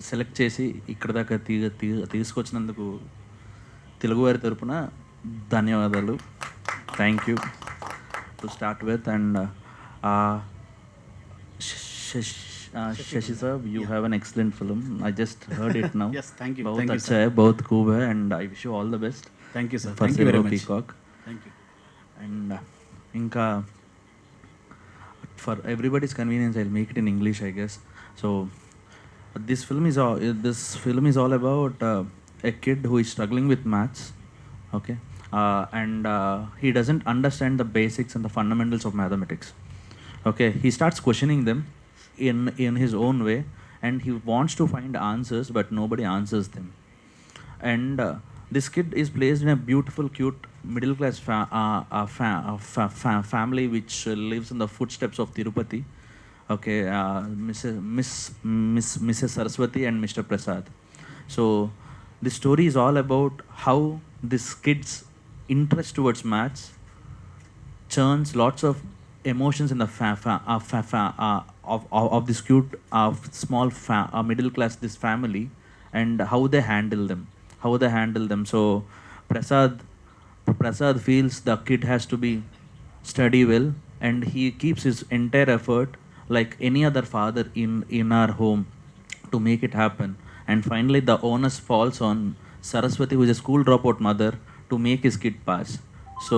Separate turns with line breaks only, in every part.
Select చేసి ఇక్కడ దాకా తీసుకొచ్చినందుకు తెలుగువారి తరపున ధన్యవాదాలు. Thank you to start with. And Shashi sir, you have an excellent film. I just heard it now.
Yes, thank you.
बहुत
Thank you,
अच्छा है, बहुत खूब है, and I wish you all the best.
Thank you, sir.
For
Thank you very much.
Peacock.
Thank you.
And inka for everybody's convenience, I'll make it in English, I guess. So this film is all about a kid who is struggling with maths. Okay, and he doesn't understand the basics and the fundamentals of mathematics. Okay, he starts questioning them in his own way, and he wants to find answers, but nobody answers them. And this kid is placed in a beautiful, cute, middle class family which lives in the footsteps of Tirupati. Okay, Mrs. Saraswati and Mr. Prasad. So the story is all about how this kid's interest towards maths churns lots of emotions in the of this cute small middle class this family, and how they handle them. So Prasad feels the kid has to be study well, and he keeps his entire effort like any other father in our home to make it happen. And finally the onus falls on Saraswati, who is a school dropout mother, to make his kid pass. So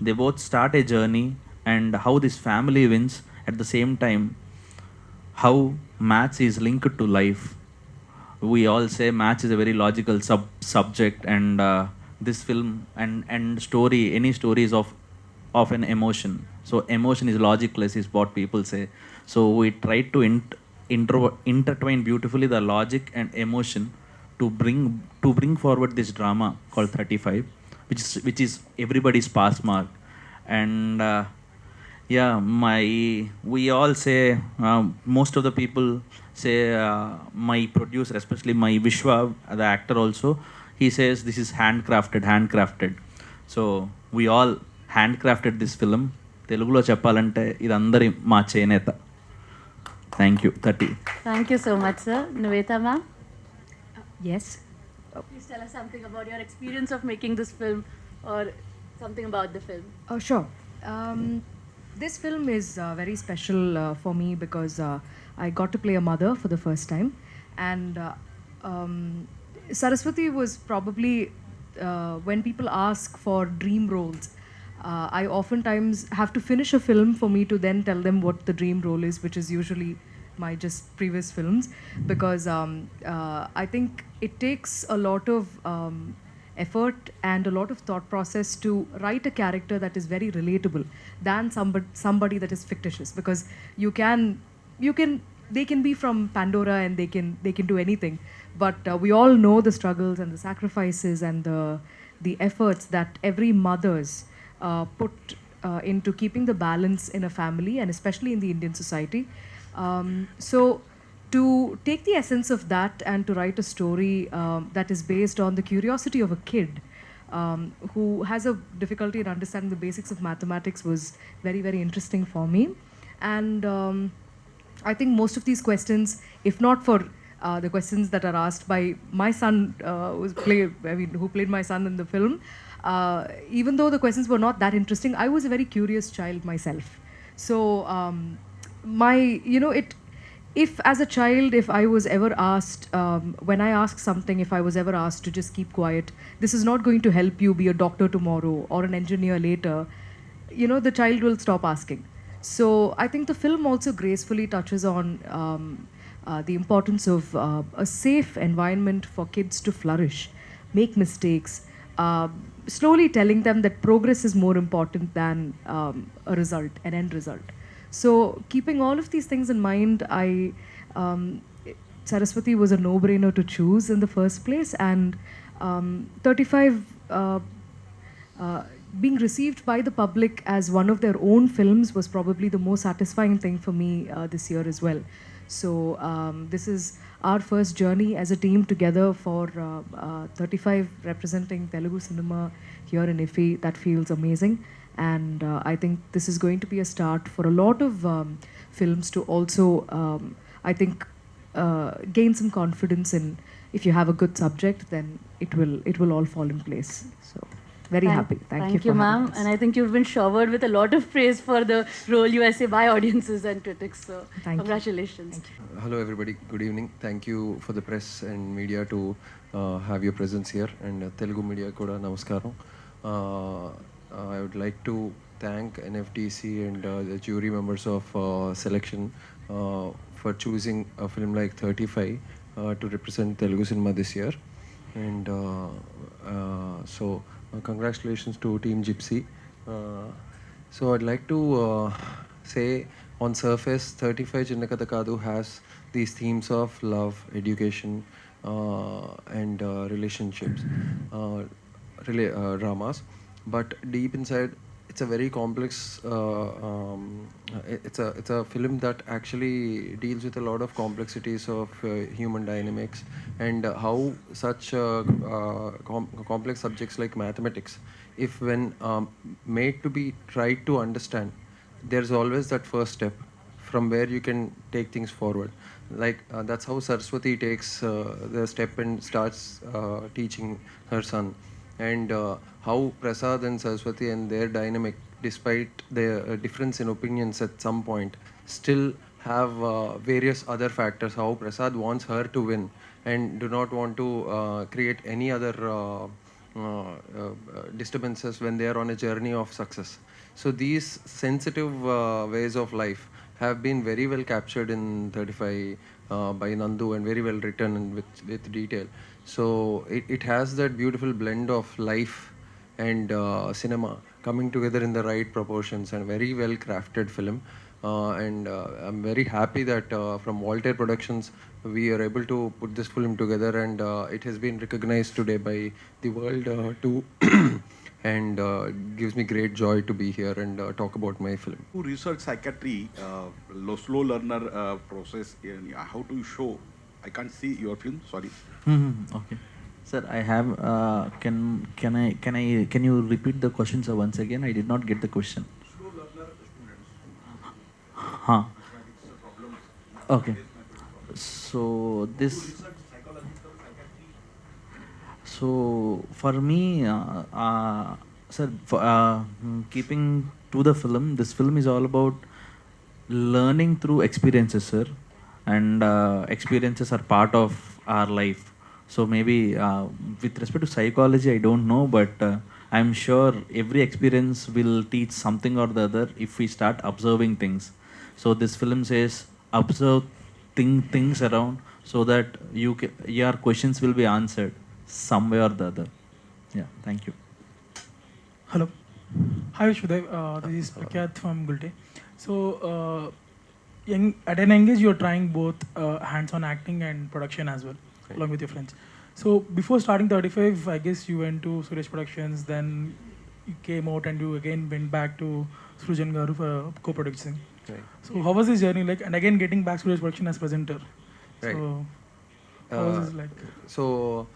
they both start a journey, and how this family wins, at the same time how maths is linked to life. We all say maths is a very logical subject, and this film and story, any story is of an emotion. So emotion is logicless is what people say. So we try to intertwine beautifully the logic and emotion to bring forward this drama called 35, which is everybody's pass mark. And yeah, we all say, most of the people say, my producer, especially my Vishwa, the actor also, he says this is handcrafted. So we all handcrafted this film. Telugulo cheppalante idandari ma cheyineta. Thank you. 30.
Thank you so much, sir. Nivetha ma'am,
Yes.
please tell us something about your experience of making this film, or something about the film.
Oh, sure. This film is very special for me because I got to play a mother for the first time. And Saraswati was probably, when people ask for dream roles, I oftentimes have to finish a film for me to then tell them what the dream role is, which is usually my just previous films, because I think it takes a lot of effort and a lot of thought process to write a character that is very relatable than somebody that is fictitious, because they can be from Pandora and they can do anything, but we all know the struggles and the sacrifices and the efforts that every mother's put into keeping the balance in a family, and especially in the Indian society. So to take the essence of that and to write a story that is based on the curiosity of a kid who has a difficulty in understanding the basics of mathematics was very, very interesting for me. And I think most of these questions, if not for the questions that are asked by my son, who played my son in the film, even though the questions were not that interesting, I was a very curious child myself. So if as a child, if I was ever asked, when I ask something, if I was ever asked to just keep quiet, this is not going to help you be a doctor tomorrow or an engineer later, the child will stop asking. So I think the film also gracefully touches on the importance of a safe environment for kids to flourish, make mistakes, slowly telling them that progress is more important than a result, an end result. So keeping all of these things in mind, Saraswati was a no-brainer to choose in the first place, and 35 being received by the public as one of their own films was probably the most satisfying thing for me this year as well. So this is our first journey as a team together for 35 representing Telugu cinema here in IFFI. That feels amazing. And I think this is going to be a start for a lot of films to also, I think, gain some confidence in, if you have a good subject, then it will all fall in place. So very happy. Thank you for having
ma'am.
us.
And I think you've been showered with a lot of praise for the role USA by audiences and critics. So
Thank you.
congratulations.
Thank you.
Hello everybody, good evening. Thank you for the press and media to have your presence here, and Telugu media kuda namaskaram. I would like to thank NFDC and the jury members of selection for choosing a film like 35 to represent Telugu cinema this year. And congratulations to Team Gypsy. So I'd like to say, on surface, 35 Chinna Kaadu has these themes of love, education, and relationships, dramas. But deep inside, it's a very complex. It's a film that actually deals with a lot of complexities of human dynamics, and how such complex subjects like mathematics, if when made to be tried to understand, there's always that first step from where you can take things forward. Like that's how Saraswati takes the step and starts teaching her son, and how Prasad and Saraswati and their dynamic, despite their difference in opinions at some point, still have various other factors. How Prasad wants her to win and do not want to create any other disturbances when they are on a journey of success. So these sensitive ways of life have been very well captured in 35 by Nandu, and very well written and with detail. So it has that beautiful blend of life and cinema coming together in the right proportions, and very well crafted film. And I'm very happy that from Voltaire Productions we are able to put this film together, and it has been recognized today by the world too. And gives me great joy to be here and talk about my film.
Research psychiatry, slow learner process, how to show? I can't see your film, sorry.
Okay. Sir, I have. Can you repeat the question, sir, once again? I did not get the question.
Slow learner students.
Huh. Okay. So this. So for me, sir, keeping to the film, this film is all about learning through experiences, sir, and experiences are part of our life. So maybe with respect to psychology, I don't know, but I'm sure every experience will teach something or the other if we start observing things. So this film says observe things around, so that your questions will be answered some way or the other. Yeah, thank you.
Hello. Hi Vishwadev, this is Prakyat from Gulte. So, at an age you're trying both hands-on acting and production as well,
Right.
along with your friends. So before starting 35, I guess you went to Suresh Productions, then you came out and you again went back to Srujan Garu for co-producing.
Right.
So how was this journey like? And again getting back to Suresh Production as presenter.
Right.
So how was this like?
So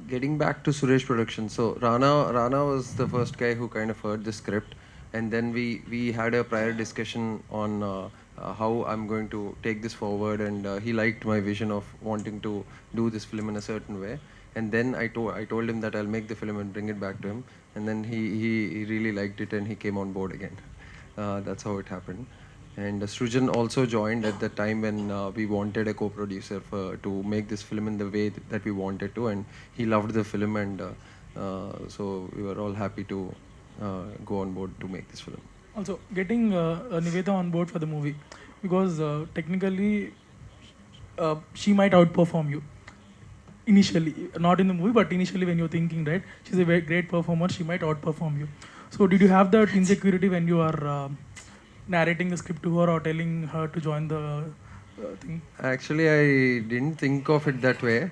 getting back to Suresh Productions, so Rana was the first guy who kind of heard the script, and then we had a prior discussion on how I'm going to take this forward, and he liked my vision of wanting to do this film in a certain way. And then I told him that I'll make the film and bring it back to him, and then he really liked it and he came on board again. That's how it happened. And Srujan also joined at the time when we wanted a co-producer to make this film in the way that we wanted to, and he loved the film, and so we were all happy to go on board to make this film.
Also, getting Nivetha on board for the movie, because technically she might outperform you initially, not in the movie, but initially when you're thinking, right, she's a very great performer, she might outperform you. So did you have that insecurity when you are narrating the script to her or telling her to join the thing?
Actually, I didn't think of it that way.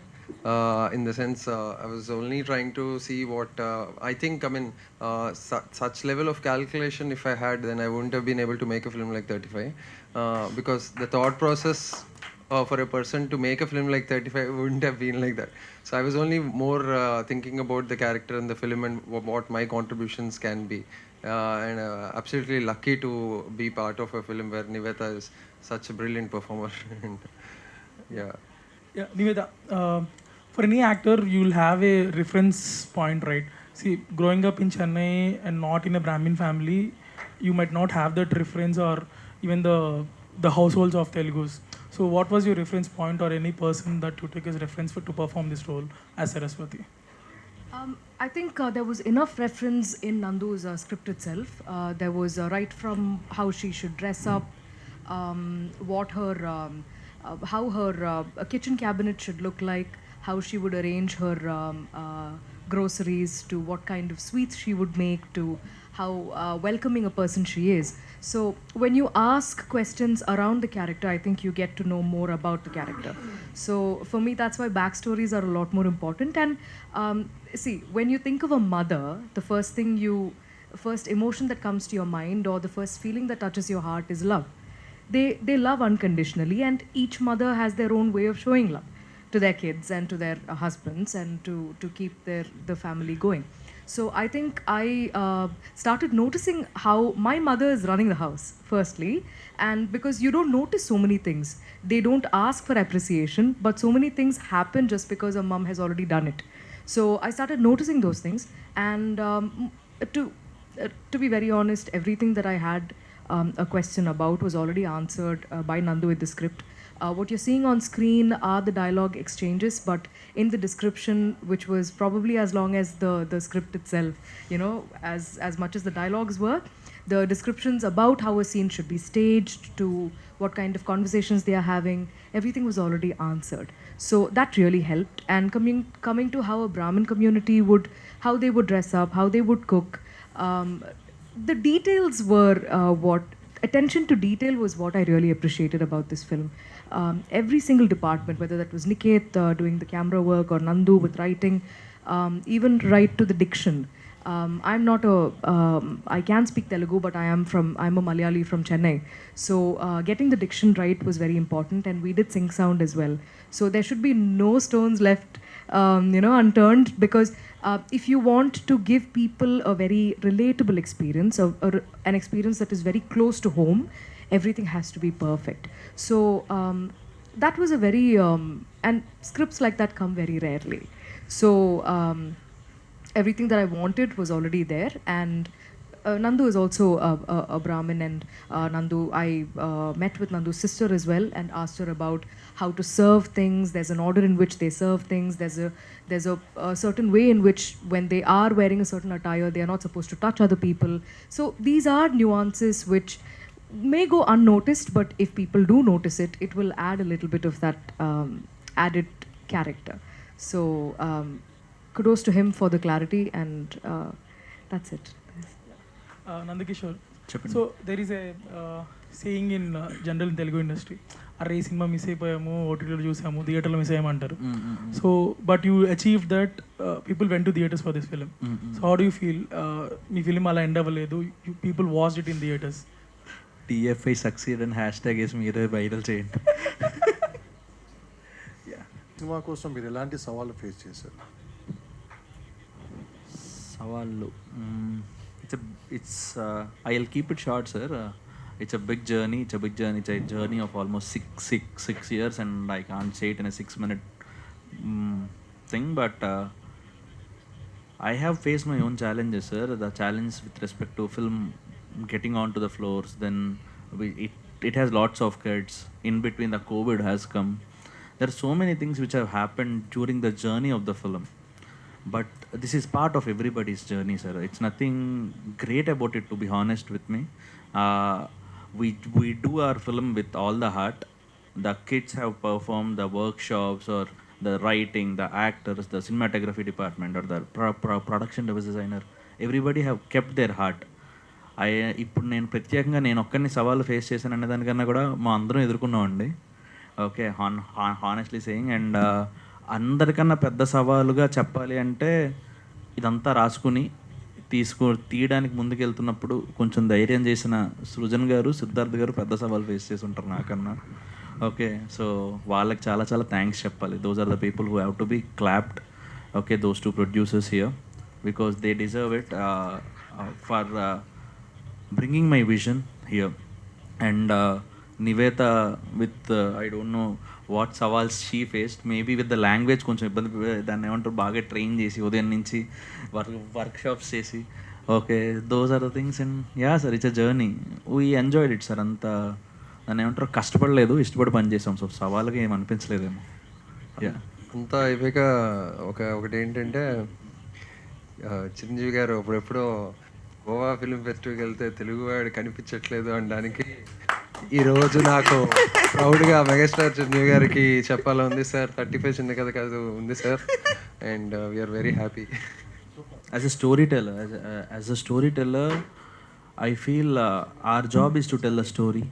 In the sense, I was only trying to see what I think. I mean, such level of calculation, if I had, then I wouldn't have been able to make a film like 35. Because the thought process for a person to make a film like 35 wouldn't have been like that. So I was only more thinking about the character in the film and what my contributions can be. And absolutely lucky to be part of a film where Nivetha is such a brilliant performer. And Yeah.
Yeah, Nivetha, for any actor, you'll have a reference point, right? See, growing up in Chennai and not in a Brahmin family, you might not have that reference or even the households of Telugus. So, what was your reference point or any person that you take as reference for to perform this role as Saraswati?
I think there was enough reference in Nandu's script itself. There was right from how she should dress up, how her kitchen cabinet should look like, how she would arrange her groceries, to what kind of sweets she would make, to how welcoming a person she is. So when you ask questions around the character, I think you get to know more about the character. So for me, that's why backstories are a lot more important. And see, when you think of a mother, the first emotion that comes to your mind or the first feeling that touches your heart is love. They love unconditionally, and each mother has their own way of showing love to their kids and to their husbands, and to keep the family going. So I think I started noticing how my mother is running the house, firstly, and because you don't notice so many things. They don't ask for appreciation, but so many things happen just because a mom has already done it. So I started noticing those things, and to be very honest, everything that I had a question about was already answered by Nandu with the script. What you're seeing on screen are the dialogue exchanges, but in the description, which was probably as long as the script itself, as much as the dialogues were, the descriptions about how a scene should be staged, to what kind of conversations they are having, everything was already answered. So that really helped. And coming to how a Brahmin community how they would dress up, how they would cook, the details were what attention to detail was what I really appreciated about this film. Every single department, whether that was Niket doing the camera work or Nandu with writing, even right to the diction. I'm not I can speak Telugu, but I'm a Malayali from Chennai. So getting the diction right was very important, and we did sync sound as well. So there should be no stones left, unturned, because if you want to give people a very relatable experience, an experience that is very close to home, everything has to be perfect. So that was a very and scripts like that come very rarely. So everything that I wanted was already there, and Nandu is also a Brahmin, and I met with Nandu's sister as well and asked her about how to serve things. There's an order in which they serve things. There's a certain way in which, when they are wearing a certain attire, they are not supposed to touch other people. So these are nuances which may go unnoticed, but if people do notice it, it will add a little bit of that added character. So kudos to him for the clarity, and that's it.
Nanda Kishore.
Cheppandi.
So there is a saying in general in Telugu industry, అరే cinema miss అయిపోయాము, ఓటీటీలో చూసాము, థియేటర్లో miss అయ్యామంటారు. So but you achieve that people went to theatres for this film. So how do you feel me film అలా end అవ్వలేదు, people watched it in theatres?
TFI succeed and hashtag వేసి మీరే viral చేయండి.
Cinema కోసం మీరు ఎలాంటి సవాళ్ళు face చేశారు?
సవాళ్ళు, it's I'll keep it short, sir. It's a big journey. It's a journey of almost six years, and I can't say it in a 6-minute thing, but I have faced my own challenges, sir. The challenge with respect to film getting onto the floors, then it has lots of cuts. In between, the COVID has come. There are so many things which have happened during the journey of the film, but this is part of everybody's journey, sir. It's nothing great about it, to be honest with me. We do our film with all the heart. The kids have performed, the workshops, or the writing, the actors, the cinematography department, or the production designer, everybody have kept their heart. ఇప్పుడు నేను ప్రత్యేకంగా నేను ఒక్కరిని సవాళ్ళు face చేశాను అనే దానికన్నా కూడా మా అందరం ఎదుర్కొన్నామండి. Okay, honestly saying. అండ్ అందరికన్నా పెద్ద సవాలుగా చెప్పాలి అంటే, ఇదంతా రాసుకుని తీయడానికి ముందుకెళ్తున్నప్పుడు కొంచెం ధైర్యం చేసిన సృజన్ గారు, సిద్ధార్థ్ గారు పెద్ద సవాల్ ఫేస్ చేసి ఉంటారు నాకన్నా. ఓకే, సో వాళ్ళకి చాలా చాలా థ్యాంక్స్ చెప్పాలి. Those are the people who have to be clapped. Okay, those two producers here, because they deserve it for bringing my vision here. And Nivetha with I don't know what సవాల్స్ she faced maybe with the language కొంచెం ఇబ్బంది దాన్ని ఏమంటారు బాగా train చేసి ఉదయం నుంచి workshops చేసి okay those are the things and yeah sir it's a journey we enjoyed it sir అంతా దాన్ని ఏమంటారు కష్టపడలేదు ఇష్టపడి పని చేసాం సో సవాల్గా ఏం అనిపించలేదేమో యా
అంతా అయిపోయాక ఒకటి ఏంటంటే చిరంజీవి గారు అప్పుడెప్పుడో గోవా ఫిల్మ్ ఫెస్టివల్కి వెళ్తే తెలుగువాడు కనిపించట్లేదు అనడానికి ఈరోజు నాకు ప్రౌడ్గా మెగాస్టార్ చిరంజీవి గారికి చెప్పాలని ఉంది సార్. 35 చిన్న కథ కాదు ఉంది sir and we are very happy.
As a storyteller, as a storyteller, I feel our job is to tell a story.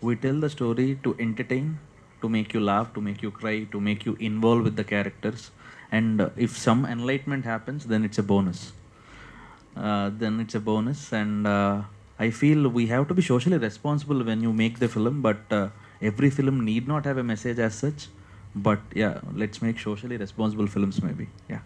We tell the story to entertain, to make you laugh, to make you cry, to make you involved with the characters. And if some enlightenment happens, then it's a bonus. And I feel we have to be socially responsible when you make the film. But every film need not have a message as such. But yeah, let's make socially responsible films maybe. Yeah.